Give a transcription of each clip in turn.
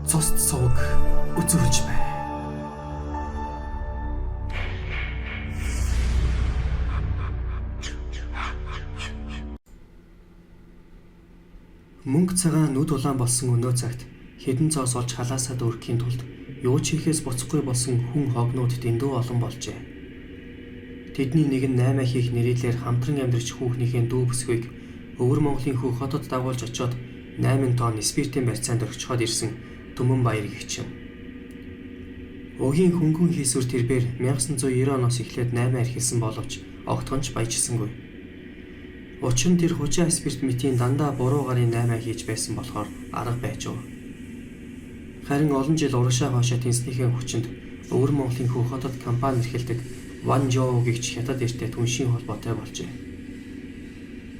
Цуст сувг үзүүлж бай. Мөнгө цагаан нүд улаан болсон өнөө цагт хэдэн цоос олж халаасаа дүүргэхийн тулд юу ч хийхээс буцахгүй болсон хүн хогнууд дэндүү олон болжээ. Тэдний нэг нь 8 хийх нэрээр хамтран амьдарч хүүхнийхээ дүү бүсгүйг Өвөр Монголын хүү хотод дагуулж очоод 8 тонн спиртийн барьцаанд орчхоод ирсэн Түмэн баяр гихчин. Өгийн хөнгөн хийсвэр тэрбээр 1990 оноос эхлээд 8 архилсан боловч огтхонч баяжсангүй. Учир нь тэр хужаа спирт мэтийн дандаа буруу гарын 8 хийж байсан болохоор арга байж уу. Харин олон жил урагшаа хоошоо тэнснийхээ хүчинд Өвөр Монголын хүү хотод компани эрхэлдэг Ванжоо гэгч хятад эртээ түншийн холбоотой болжээ.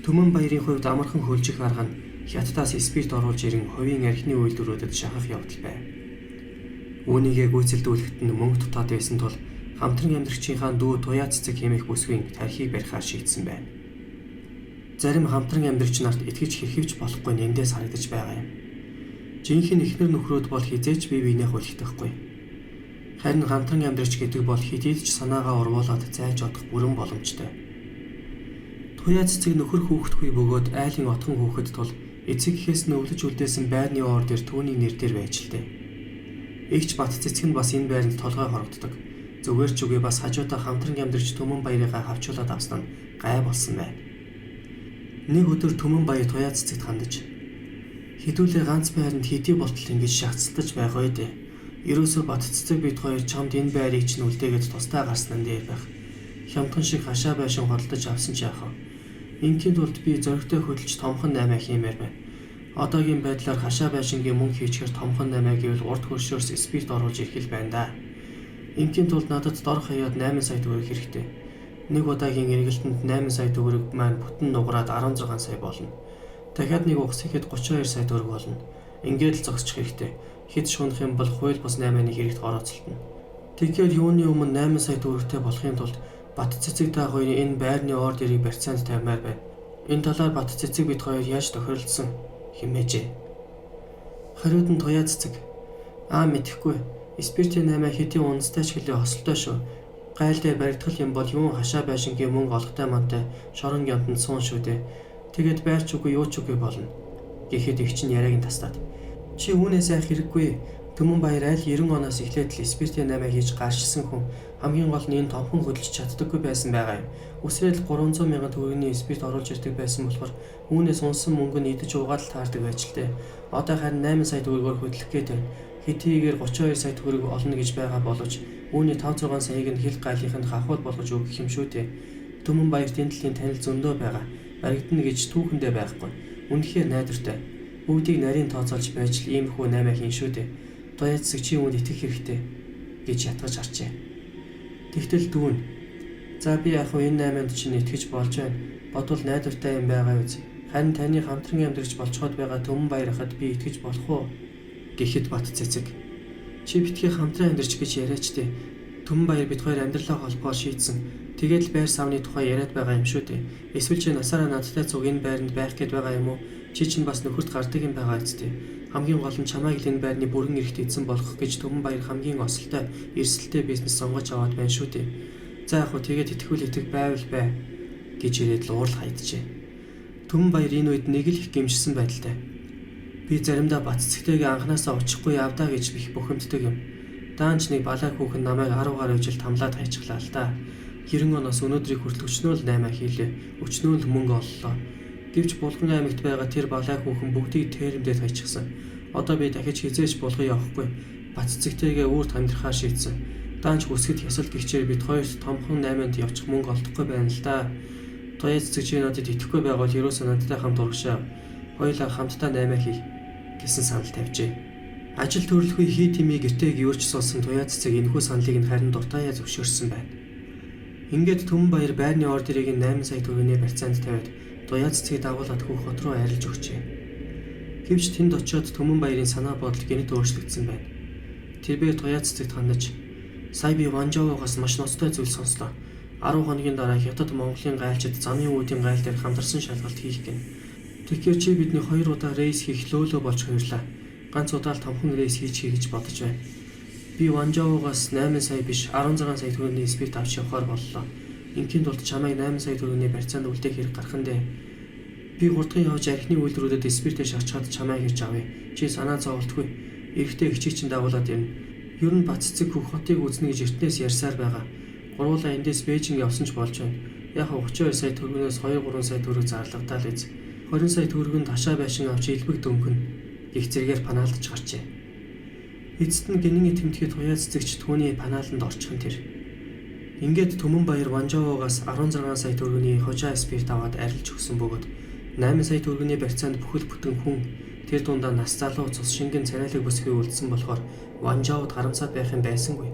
Түмэн баярын хувьд амархан хөлжих арга нь хятадаас спирт оруулж ирэн хувийн архины үйлдвэрүүдэд шахах явдал байв. Үүнийгээ гүйцэлдүүлэхэд нь мөнгө дутаад байсан тул хамтран амьдрагчийнхаа дүү туяа цэцэг хэмээх бүсгүй тархийг барихаар шийдсэн байна. Зарим хамтран амьдрагч нарт итгэж хэрхивч болохгүй нэндээс харагдаж байгаа юм. Жинхэнэ эхнэр нөхрөөд бол хизээч бие биенээ хулигдахгүй. Харин хамтран амьдрагч гэдэг бол хидийдч санаагаа урвуулад зайж одох бүрэн боломжтой. Туяа цэцэг нөхөр хүүхэдгүй бөгөөд айлын отхон хүүхэд тул эцэг эхээс нь өвлөж үлдээсэн байрны оор дээр түүний нэр дээр байж л дээ. Игч бат цэцэг нь бас энэ байранд толгой хорогддог. Зүгээр ч үгүй бас хажуудаа хамтран амьдарч Түмэн баярыгаа хавчуулаад авсан нь гай болсон байна. Нэг өдөр Түмэн баяр туяа цэцэгт хандаж "Хэдүүлээ ганц байранд хэдий болтол ингэж шахацлаж байгаа үү? Ерөөсөө бат цэцэг бид хоёр чамд энэ байрыг чинь үлдээгээд тусдаа гарсан нь дээр байх. Хямдхан шиг хашаа байшин хоролдож авсан ч яах вэ? Ингийн тулд би зөрөгтэй хөдөлж томхон 8 хиймээр байна. Одоогийн байдлаар хашаа байшингийн мөнгө хийчихэр томхон 8 гэвэл урд хөршөөс спирт оруулж ирэх л байна да. Ингийн тулд надад дор хаяад 8 сая төгрөг хэрэгтэй. Нэг удаагийн эргэлтэнд 8 сая төгрөг маань бүтэн нугараад 16 сая болно. Дахиад нэг угс ихэд 32 сая төгрөг болно. Ингээд л зогсчих хэрэгтэй. Хэд шунах юм бол хууль бус 8-ны хэрэгт орооцолтно. Тэгэхээр юуны өмнө 8 сая төгрөгтэй болохын тулд Бат цэцэг та хоёрын энэ байрны оор дэрийг барьцаанд тавьмаар байна. Энэ талаар Бат цэцэг бид хоёр яаж тохиролцсон хэмээжээ. Хариуд нь туяа цэцэг мэдэхгүй. Спиртийн 8 хэдийн унастай ч гэлээ хосолтой шүү. Гайл дээр баригдах юм бол юун хашаа байшингийн мөнгө олготой мантай шорон гямтанд суун шүү дээ. Тэгээд байрч үгүй юу ч үгүй болно. Гэхэд их чинь яриаг нь тастаад. Чи үүнээс айх хэрэггүй. Түмэн баяр аль 90 оноос эхлээд л спиртийн 8 хийж гарчсан хүн хамгийн гол нь энэ томхон хөдөлж чаддаггүй байсан байгаа юм. Үсрээл 300 мянган төгрөгийн спирт оруулж ирдэг байсан болохоор үүнээс унсан мөнгө нь идэж уугаад л таардаг байж л дээ. Одоо харин 8 сая төгрөгөөр хөдлөх гээд байна. Хэтийгээр 32 сая төгрөг олно гэж байгаа боловч үүний 5-6 саяыг нь хил гайлынханд хавхууд болгож өгөх юм шүү дээ. Түмэн баярт энэ талын танил зөндөө байгаа. Баригдана гэж түүхэндээ байхгүй. Үнэхээр найдвартай. Бүгдийг нарийн тооцоолж байж л иймэрхүү 8 хийн шүү дээ. Туяа цэцэг чи үүнд итгэх хэрэгтэй гэж ятгаж харчээ. Тэгтэл дүүн "За би яг энэ 8-нд чинь итгэж болж байна. Бодвол найдвартай юм байгаа үз. Харин таны хамтран амьдрагч болцоход байгаа Түмэн баяр хад би итгэж болох уу?" гэхэд Бат цэцэг "Чи битгий хамтран амьдрч гэж яриач дээ. Түмэн баяр бид хоёр амьдралаа холбоо шийдсэн. Тэгээд л байр савны тухай яриад байгаа юм шүү дээ. Эсвэл чи насаараа надтай цуг энэ байранд байх гээд байгаа юм уу? Чи чинь бас нөхөрт гардаг юм байгаа үстэй. Хамгийн гол нь чамайг л энэ байрны бүрэн эрхт эзэн болгох гэж Түмэн баяр хамгийн осолтой, эрсдэлтэй бизнес сонгож аваад байна шүү дээ. За яг хөө тэгээд итгэвэл итгэх байвал бай" гэж ирээд л уурал хайджээ. Түмэн баяр энэ үед нэг л их гэмшсэн байдалтай. "Би заримдаа Бат цэцэгтэйгээ анханасаа очихгүй явдаа гэж их бухимддаг юм. Даанч нэг балай хүүхэн намайг 10 гаруй жил тамлаад хайчихлаа л да. 90 оноос өнөөдрийг хүртэл өчнөө л 8 хийлээ. Өчнөө л мөнгө оллоо. Гэвч Булган аймагт байгаа тэр балай хүүхэн бүгдийг тээрэмдээд хайчихсан. Одоо би дахиж хизээч булган явахгүй. Бат цэцэгтэйгээ үүрт амьдрахаа шийдсэн. Даанч хүсгэд хясал гихчээр бид хоёрт томхон 8-нд явчих мөнгө олдохгүй байна л да. Туяа цэцэг чи надад итгэхгүй байвал ерөөсөө надтай хамт урагшаа. Хоёулаа хамтдаа 8 хий" гэсэн санал тавьжээ. Ажил төрөлгүй хий тимий гэртэйг юурч суулсан туяа цэцэг энэхүү саналыг нь харин дуртаяа зөвшөөрсөн байна. Ингээд Түмэн баяр байрны оор дэрийг 8 сая төгрөгийн барьцаанд тавиад туяа цэцгийг дагуулад хүү хот руу арилж өгчээ. Гэвч тэнд очиод Түмэн баярын санаа бодол гэнэт өөрчлөгдсөн байна. Тэрээр туяа цэцэгт хандаж "Сая би Ванжоогоос маш ноцтой зүйл сонслоо. 10 хоногийн дараа Хятад Монголын гайлчид замын үүдийн гайл дээр хамтарсан шалгалт хийх гэнэ. Тэгэхээр чи бидний 2 удаа рейс хийх лөөлөө болж хувирлаа. Ганц удаа л томхон рейс хийчихье гэж бодож байна. Би Ванжаогоос 8 сая биш 16 сая төгрөгийн спирт авч явахаар боллоо. Ингийн тулд чамайг 8 сая төгрөгийн барьцаанд үлдээх хэрэг гарах нь дээ. Би 3 дахь явж архины үйлдвэрүүдэд спиртээ шахчихад чамайг ирж авъя. Чи санаа зовлтгүй. Эрэхтэй хичээг чинь дагуулад ирнэ. Ер нь Баццэг хөх хотыг үзнэ гэж эртнээс ярьсаар байгаа. Гурвуулаа эндээс Бээжинг явсан ч болж байна. Яг 32 сая төгрөгөөс 2-3 сая төгрөг зарлагдаа л үз. 20 сая төгрөг нь ташаа байшин авч илбэг дөнгөн. Их зэрэгээр панаалдж гарчээ. Эцэст нь гинэн тэмдэхэд туяа цэцэгч түүний панааланд орчихын тэр. Ингээд Төмөнбаяр Ванжаогоос 16 сая төгрөгийн хожаа спирт аваад арилж өгсөн бөгөөд 8 сая төгрөгийн барьцаанд бүхэл бүтэн хүн тэр дундаа нас залуу цус шингэн царайлаг бүсгүй үлдсэн болохоор Ванжаод харамсаад байх юм байсангүй.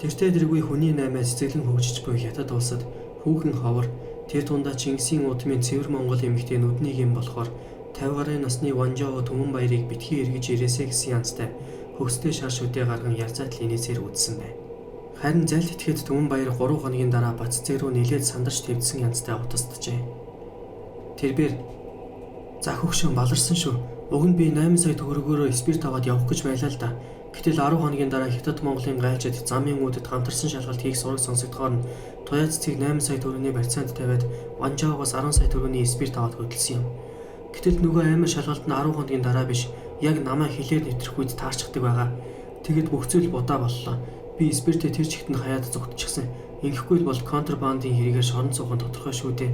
Тэртээ дэргүй хүний наймаа цэцэглэн хөгжиж буй хятад улсад хүүхэн ховор тэр дундаа Чингисийн удмын цэвэр Монгол эмэгтэй нүднийг юм болохоор 50 гаруй насны Ванжао Төмөнбаярыг битгий эргэж ирээсэ гэсэн янзтай хөхстэй шар шүдээ гарган ярзаатал инээсээр үдсэн байна. Харин залт итгэхэд Төмөнбаяр 3 хоногийн дараа Баццэг руу нэлээд сандарч твдсэн янзтай утасджээ. Тэрбээр за хөгшөө баларсан шүү. Уг нь би 8 сая төгрөгөөрөө спирт аваад явах гэж байлаа л да. Гэтэл 10 хоногийн дараа Хятад Монголын гайлжид замын үүдэд хамтарсан шалгалт хийх сураг сонсогдохоор нь туяа цэцгийг 8 сая төгрөгийн барьцаанд тавиад Ванжаогоос 10 сая төгрөгийн спирт аваад хөдөлсөн юм. Гэтэл нөгөө амар шалгалт нь 10 хоногийн дараа биш, яг намайг хилээр нэвтрэх үед таарчдаг байгаа. Тэгэд бүх зүйл будаа боллоо. Би спиртээ тэр чигт нь хаяад зүгтчихсэн. Ингэхгүй бол контрабандын хэрэгээр шорон суух нь тодорхой шүү дээ.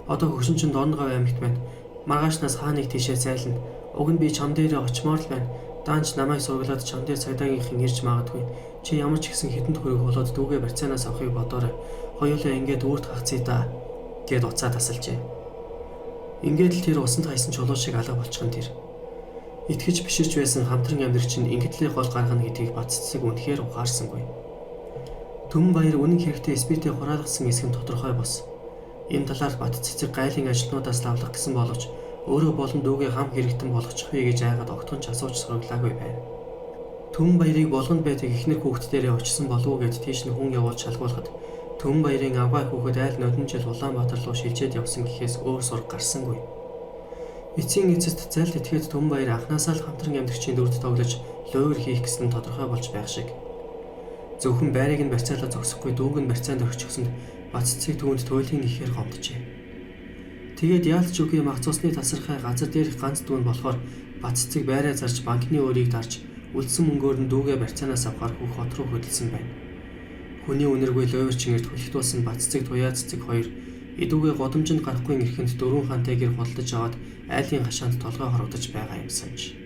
Одоо хөгшин чинь Дорногов аймагт байна. Маргаашнаас хааныг тийшээ зайлна. Уг нь би чам дээрээ очимоор л байна. Даанч намайг сургалаад чам дээр цагдаагийнхан ирж магадгүй. Чи ямар ч ихсэн хэдэнд хөрөг болоод дүүгээ барьцаанаас авахыг бодоорой. Хоёулаа ингээд үрд хагцъя да гэд уцаа тасалжээ. Ингээд л тэр усанд хайсан чулуу шиг алга болчихсон тэр. Итгэж биширч байсан хамтран амьдрал чинь ингэтлээ гол гаргана гэдгийг Баццэг үнэхээр ухаарсангүй. Төмөнбаяр үнэн хэрэгтээ спиртээ хураалгасан эсэх нь тодорхой бос. Энэ талаар Баццэг гайлын ажилтнуудаас лавлах гэсэн боловч өөрөө болон дүүгээ хам хэрэгтэн болгочих вэ гэж айгаад огтхон ч асууж сураглаагүй байна. Төмөнбаярыг болгонд байдаг ихнэр хүүхддээрээ очсон болов уу гэд тийш нь хүн явуулж шалгуулахад Төмөнбаярын авгаа хүүхэд айл нодон жил Улаанбаатар руу шилжээд явсан гэхээс өөр сураг гарсангүй. Эцсийн эцэст зайлт этгээд Төмөнбаяр анхнаасаа л хамтран амьдрагчийн дүрд тоглож лойвор хийх гэсэн тодорхой болж байх шиг. Зөвхөн байрыг нь барьцаалаа зогсохгүй дүүг нь барьцаанд орчихсонд Баццэг түүнд туйлын ихээр гомджээ. Тэгээд яалтч үгүй махцуусны тасархай газар дээрх ганц дүүн болохоор Баццэг байраа зарж банкны өөрийг дарж үлдсэн мөнгөөр нь дүүгээ барьцаанаас авахар хөх хот руу хөдөлсөн байна. Хүний үнэргүй лойвор чингэрт хүлэгтүүлсэн Баццэг туяа цэцэг хоёр эдүүгээ годомжинд гарахгүй ирэхэнд 4 хантай гэр худалдаж аваад айлын хашаанд толгой хорогдож байгаа юм санаж.